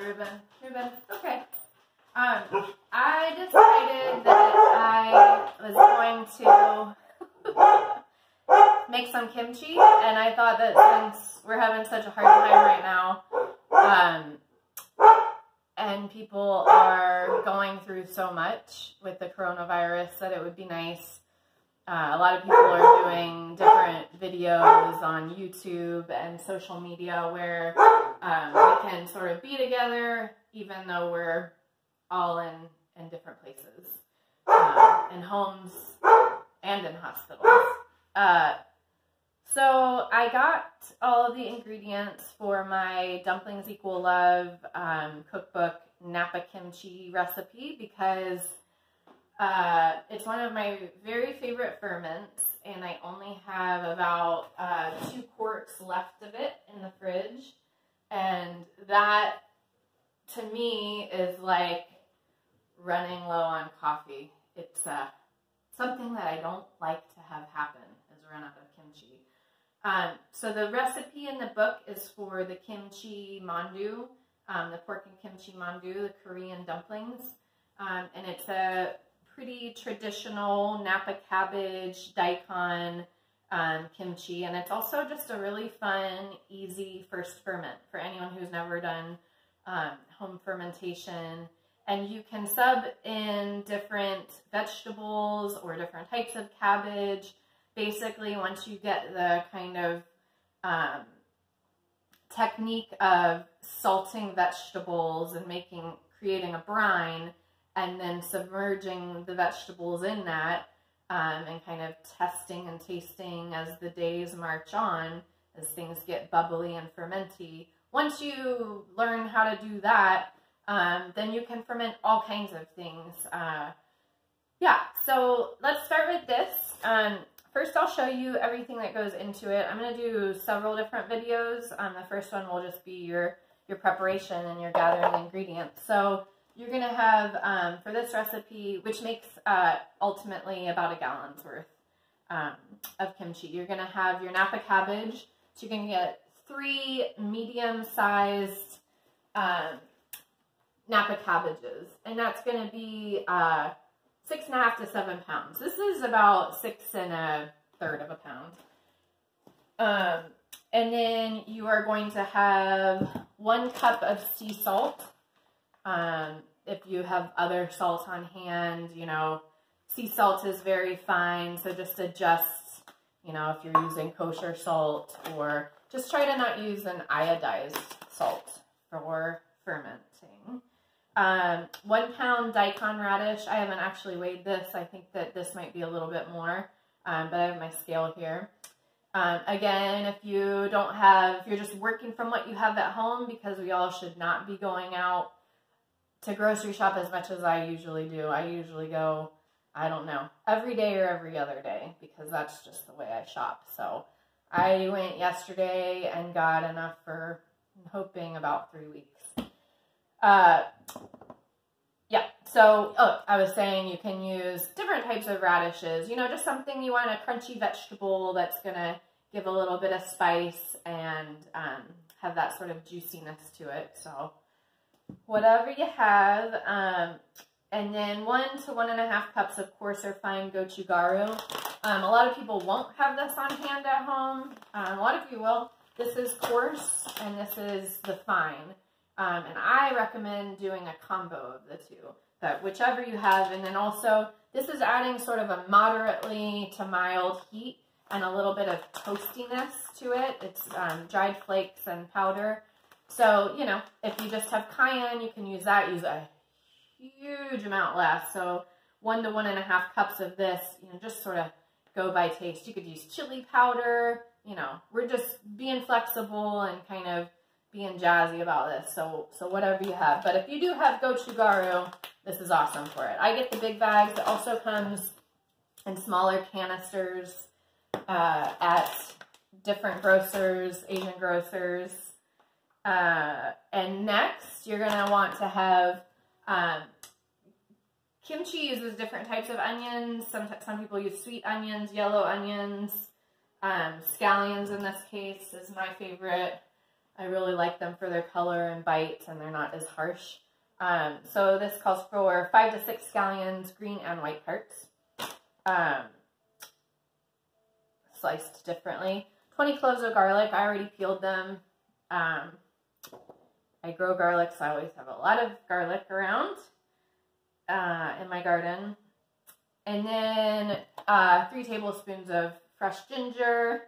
ribbon. Ribbon. Okay. I decided that I was going to make some kimchi, and I thought that since we're having such a hard time right now, and people are going through so much with the coronavirus, that it would be nice. A lot of people are doing different videos on YouTube and social media where we can sort of be together, even though we're all in different places, in homes and in hospitals. So I got all of the ingredients for my Dumplings Equal Love cookbook Napa kimchi recipe because it's one of my very favorite ferments, and I only have about 2 quarts left of it in the fridge, and that to me is like running low on coffee. It's something that I don't like to have happen, is run out of kimchi. So the recipe in the book is for the kimchi mandu, the pork and kimchi mandu, the Korean dumplings, and it's a pretty traditional Napa cabbage, daikon kimchi, and it's also just a really fun, easy first ferment for anyone who's never done home fermentation. And you can sub in different vegetables or different types of cabbage. Basically, once you get the kind of technique of salting vegetables and creating a brine, and then submerging the vegetables in that, and kind of testing and tasting as the days march on, as things get bubbly and fermenty. Once you learn how to do that, then you can ferment all kinds of things. Yeah, so let's start with this. First, I'll show you everything that goes into it. I'm going to do several different videos. The first one will just be your preparation and your gathering the ingredients. So you're going to have, for this recipe, which makes ultimately about a gallon's worth of kimchi, you're going to have your Napa cabbage. So you're going to get 3 medium-sized Napa cabbages, and that's going to be 6.5 to 7 pounds. This is about 6 1/3 of a pound. And then you are going to have 1 cup of sea salt. If you have other salt on hand, you know, sea salt is very fine, so just adjust, you know, if you're using kosher salt, or just try to not use an iodized salt for fermenting. 1 pound daikon radish. I haven't actually weighed this. I think that this might be a little bit more, but I have my scale here. Again, if you don't have, if you're just working from what you have at home, because we all should not be going out to grocery shop as much as I usually do. I usually go, I don't know, every day or every other day, because that's just the way I shop. So I went yesterday and got enough for, I'm hoping, about 3 weeks. Yeah, so, I was saying you can use different types of radishes, you know, just something you want, a crunchy vegetable that's going to give a little bit of spice and have that sort of juiciness to it. So whatever you have, and then 1 to 1.5 cups of coarse or fine gochugaru. A lot of people won't have this on hand at home. A lot of you will. This is coarse and this is the fine. And I recommend doing a combo of the two, but whichever you have. And then also, this is adding sort of a moderately to mild heat and a little bit of toastiness to it. It's dried flakes and powder. So, you know, if you just have cayenne, you can use that. Use a huge amount less. So 1 to 1.5 cups of this, you know, just sort of go by taste. You could use chili powder. You know, we're just being flexible and kind of being jazzy about this, so whatever you have. But if you do have gochugaru, this is awesome for it. I get the big bags. It also comes in smaller canisters at different grocers, Asian grocers. And next, you're going to want to have, kimchi uses different types of onions. Some people use sweet onions, yellow onions, scallions in this case is my favorite. I really like them for their color and bite, and they're not as harsh. So this calls for 5 to 6 scallions, green and white parts, sliced differently. 20 cloves of garlic. I already peeled them. I grow garlic, so I always have a lot of garlic around in my garden. And then 3 tablespoons of fresh ginger.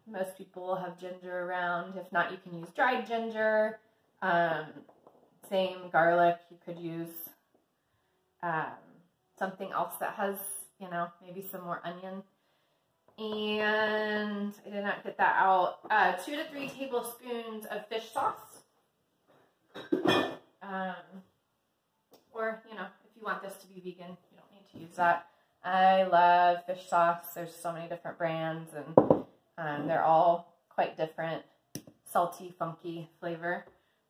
Most people have ginger around. If not, you can use dried ginger. Same garlic. You could use something else that has, you know, maybe some more onion. And I did not get that out. 2 to 3 tablespoons of fish sauce. Or, you know, if you want this to be vegan, you don't need to use that. I love fish sauce. There's so many different brands, and they're all quite different. Salty, funky flavor.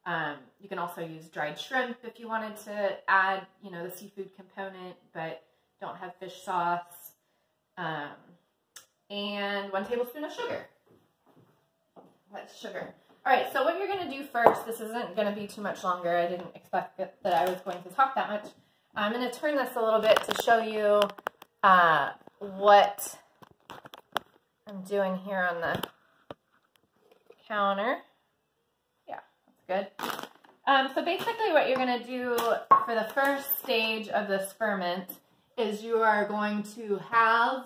You can also use dried shrimp if you wanted to add, you know, the seafood component, but don't have fish sauce. And 1 tablespoon of sugar. That's sugar. All right, so what you're going to do first, this isn't going to be too much longer. I didn't expect that I was going to talk that much. I'm going to turn this a little bit to show you what I'm doing here on the counter. Yeah, that's good. So basically what you're going to do for the first stage of this ferment is you are going to halve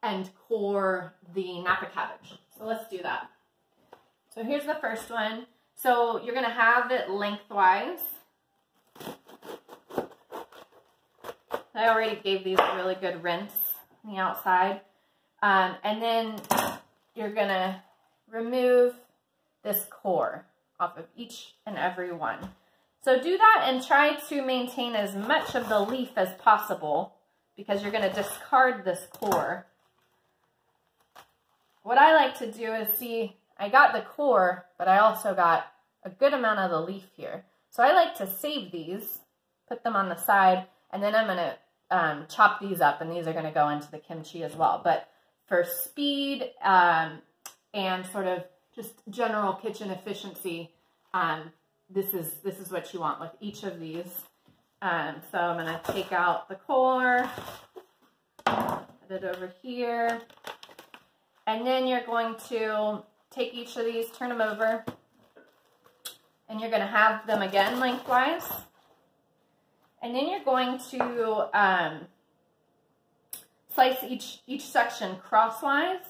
and core the Napa cabbage. So let's do that. So here's the first one. So you're going to have it lengthwise. I already gave these a really good rinse on the outside. And then you're going to remove this core off of each and every one. So do that and try to maintain as much of the leaf as possible because you're going to discard this core. What I like to do is see, I got the core, but I also got a good amount of the leaf here. So I like to save these, put them on the side, and then I'm going to chop these up, and these are going to go into the kimchi as well. But for speed and sort of just general kitchen efficiency, this is what you want with each of these. So I'm going to take out the core, put it over here, and then you're going to take each of these, turn them over, and you're going to have them again lengthwise. And then you're going to slice each section crosswise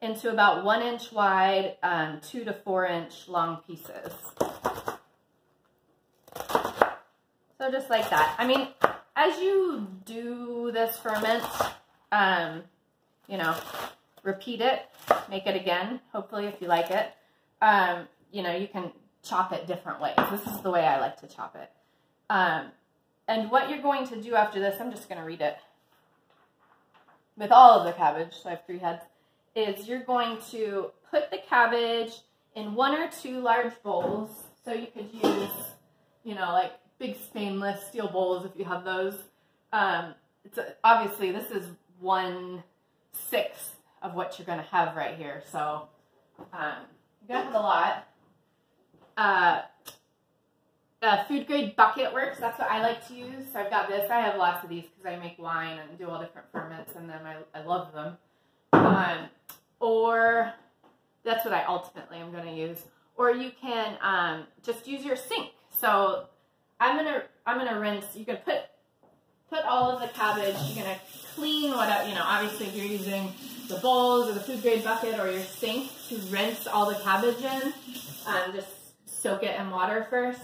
into about 1 inch wide, 2 to 4 inch long pieces. So just like that. I mean, as you do this ferment, you know, repeat it, make it again, hopefully if you like it. You know, you can chop it different ways. This is the way I like to chop it. And what you're going to do after this, I'm just going to read it. With all of the cabbage, so I have 3 heads, is you're going to put the cabbage in 1 or 2 large bowls. So you could use, you know, like big stainless steel bowls if you have those. Obviously, this is 1/6 of what you're going to have right here. So you're going to have a lot. Food grade bucket works. That's what I like to use. So I've got this. I have lots of these because I make wine and do all different ferments, and then I love them. Or that's what I ultimately am going to use. Or you can just use your sink. So I'm gonna rinse. You can put all of the cabbage. You're gonna clean whatever, you know. Obviously, if you're using the bowls or the food grade bucket or your sink to rinse all the cabbage in, just soak it in water first.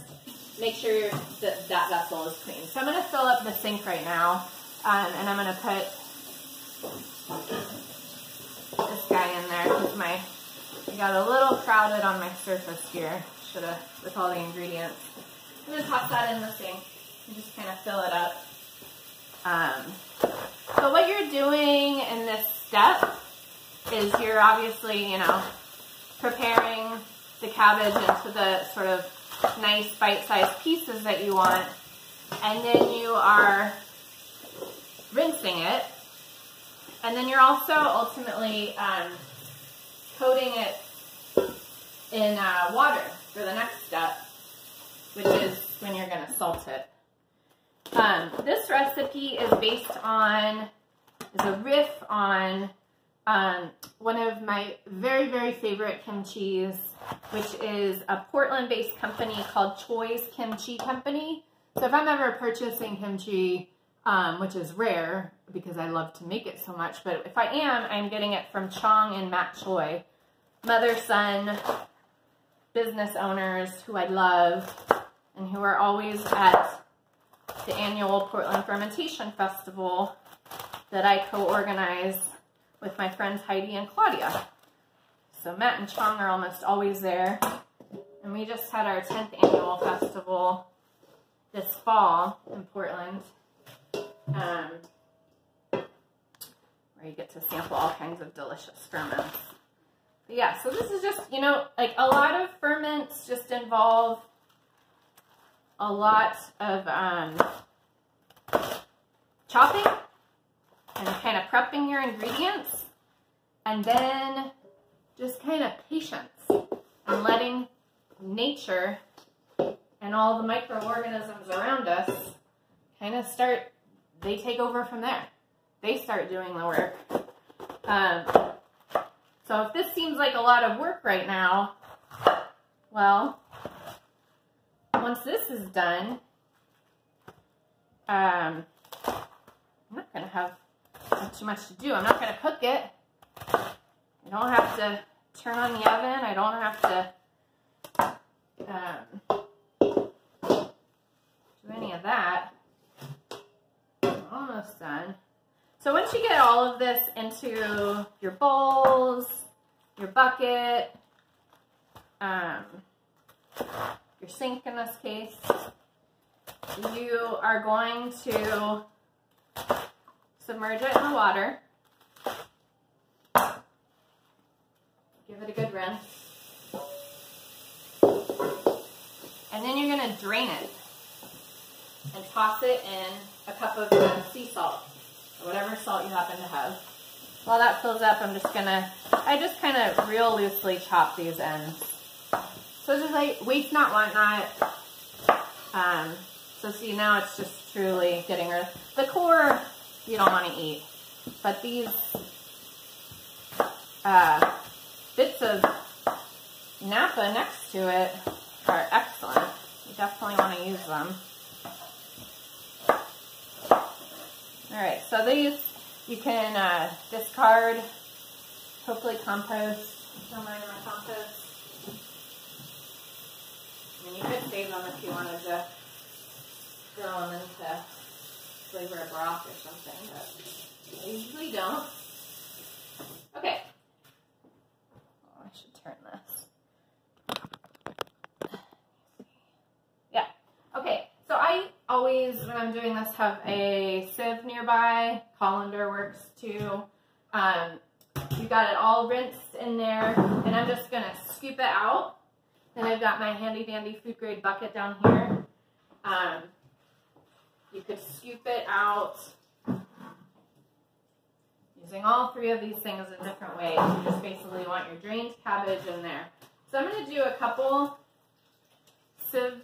Make sure that vessel is clean. So I'm going to fill up the sink right now, and I'm going to put this guy in there because I got a little crowded on my surface here. Should have with all the ingredients. I'm going to toss that in the sink and just kind of fill it up. So what you're doing in this step is you're obviously, you know, preparing the cabbage into the sort of nice bite-sized pieces that you want, and then you are rinsing it, and then you're also ultimately coating it in water for the next step, which is when you're going to salt it. This recipe is based on, is a riff on one of my very, very favorite kimchis, which is a Portland-based company called Choi's Kimchi Company. So if I'm ever purchasing kimchi, which is rare because I love to make it so much, but if I am, I'm getting it from Chong and Matt Choi, mother-son business owners who I love and who are always at the annual Portland Fermentation Festival that I co-organize with my friends Heidi and Claudia. So Matt and Chong are almost always there. And we just had our 10th annual festival this fall in Portland, where you get to sample all kinds of delicious ferments. But yeah, so this is just, you know, like a lot of ferments just involve a lot of chopping and kind of prepping your ingredients, and then just kind of patience and letting nature and all the microorganisms around us kind of start, they take over from there. They start doing the work. So if this seems like a lot of work right now, well, once this is done, I'm not going to have too much to do. I'm not going to cook it. I don't have to turn on the oven. I don't have to do any of that. I'm almost done. So once you get all of this into your bowls, your bucket, your sink in this case, you are going to submerge it in the water. Give it a good rinse. And then you're going to drain it and toss it in a cup of sea salt, or whatever salt you happen to have. While that fills up, I just kind of real loosely chop these ends. So just like waste not, want not. So see, now it's just truly getting rid of the core. You don't want to eat, but these bits of Napa next to it are excellent. You definitely want to use them. Alright, so these you can discard, hopefully compost. Throw mine in my compost. And you could save them if you wanted to throw them into flavor a broth or something, but I usually don't. Okay. Oh, I should turn this. Yeah. Okay. So I always, when I'm doing this, have a sieve nearby. Colander works too. You got it all rinsed in there, and I'm just gonna scoop it out. Then I've got my handy dandy food grade bucket down here. You could scoop it out using all three of these things in different ways. You just basically want your drained cabbage in there. So I'm going to do a couple sieves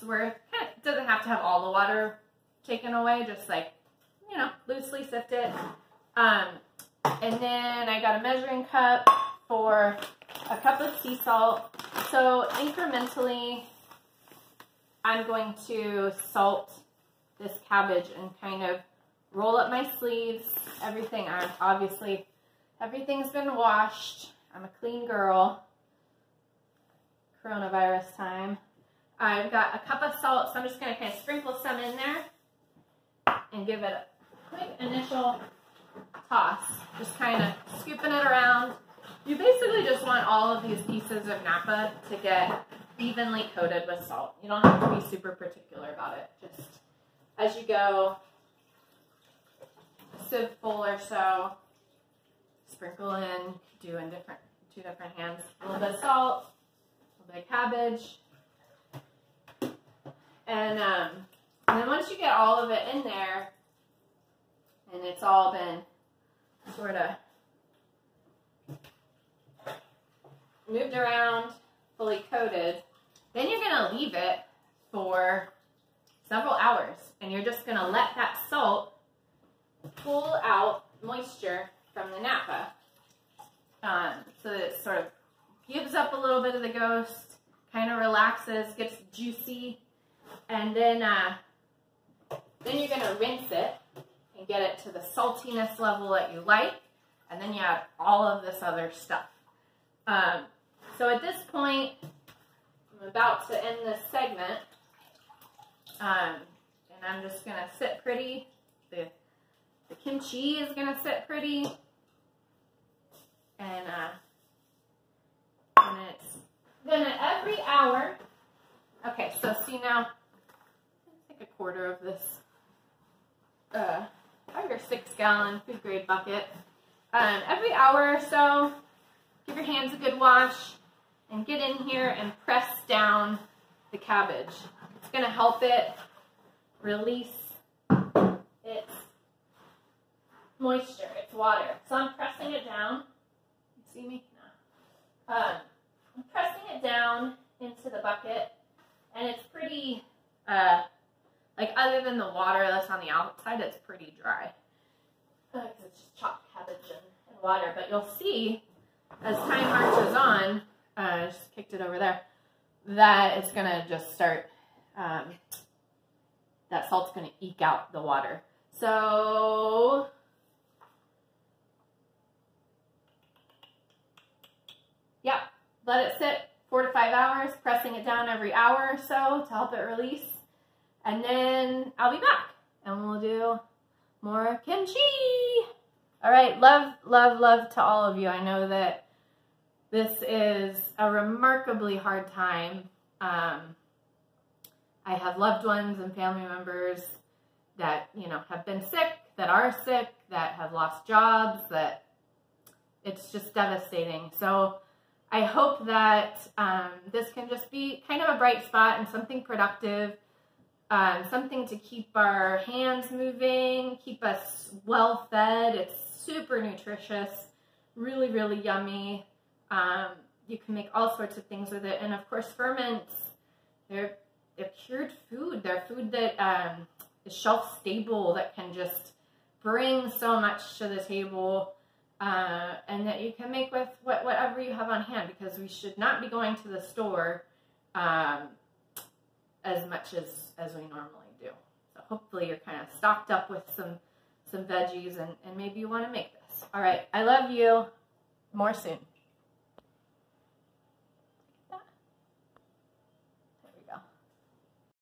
worth. It doesn't have to have all the water taken away, just like, you know, loosely sift it. And then I got a measuring cup for a cup of sea salt. So incrementally, I'm going to salt this cabbage and kind of roll up my sleeves. Obviously, everything's been washed. I'm a clean girl. Coronavirus time. I've got a cup of salt, so I'm just going to kind of sprinkle some in there and give it a quick initial toss. Just kind of scooping it around. You basically just want all of these pieces of Napa to get evenly coated with salt. You don't have to be super particular about it. Just as you go, a sieve full or so, sprinkle in, do in two different hands. A little bit of salt, a little bit of cabbage. And then once you get all of it in there, and it's all been sort of moved around, fully coated, then you're going to leave it for several hours, and you're just going to let that salt pull out moisture from the Napa, so that it sort of gives up a little bit of the ghost, kind of relaxes, gets juicy, and then you're going to rinse it and get it to the saltiness level that you like, and then you add all of this other stuff. So at this point, I'm about to end this segment, and I'm just going to sit pretty. The kimchi is going to sit pretty, and it's going to every hour. Okay, so see now, take a quarter of this 5 or 6 gallon food grade bucket. Every hour or so, give your hands a good wash and get in here and press down the cabbage. It's going to help it release its moisture, its water. So I'm pressing it down. You see me? No. I'm pressing it down into the bucket, and it's pretty, like other than the water that's on the outside, it's pretty dry. Because it's just chopped cabbage and water. But you'll see, as time marches on, I just kicked it over there, that it's going to just start, that salt's going to eke out the water. So, yeah, let it sit 4 to 5 hours, pressing it down every hour or so to help it release. And then I'll be back, and we'll do more kimchi. All right, love, love, love to all of you. I know that this is a remarkably hard time. I have loved ones and family members that, you know, have been sick, that are sick, that have lost jobs, that it's just devastating. So I hope that this can just be kind of a bright spot and something productive, something to keep our hands moving, keep us well fed. It's super nutritious, really, really yummy. You can make all sorts of things with it. And of course, ferments, they're cured food. They're food that is shelf stable, that can just bring so much to the table, and that you can make with whatever you have on hand, because we should not be going to the store as much as we normally do. So hopefully you're kind of stocked up with some veggies, and maybe you want to make this. All right, I love you. More soon.